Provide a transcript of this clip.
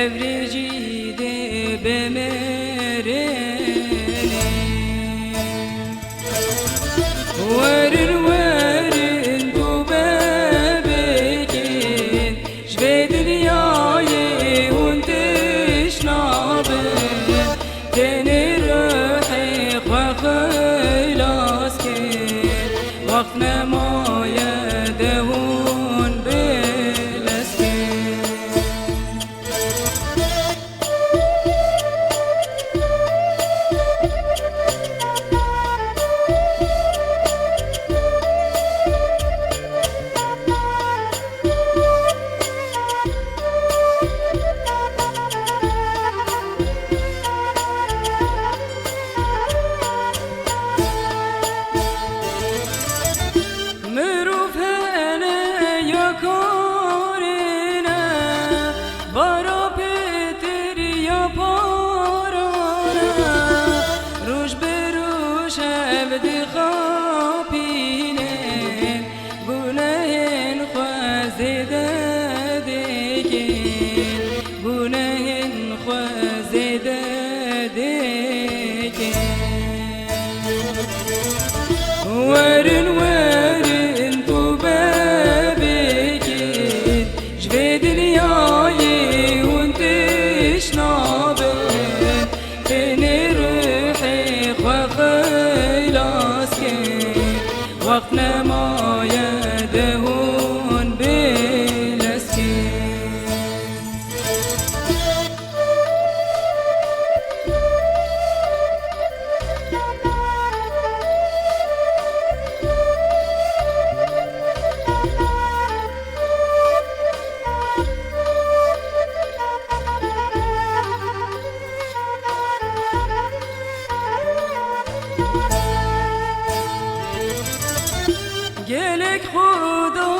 تفريجي دي بمرني ورن ورن دوبابكين شفي دنياي وانتش نابن تاني روحي وخلاص كين وقتنا ما يدهون بالاسكين بدي خابينين بونهن خوازد ديكين بونهن خوازد ديكين ورن ورن طبابكين شفي دنياي وانتش نابن تاني روحي وقتنا ما يدهون بالاسكين gelek xudo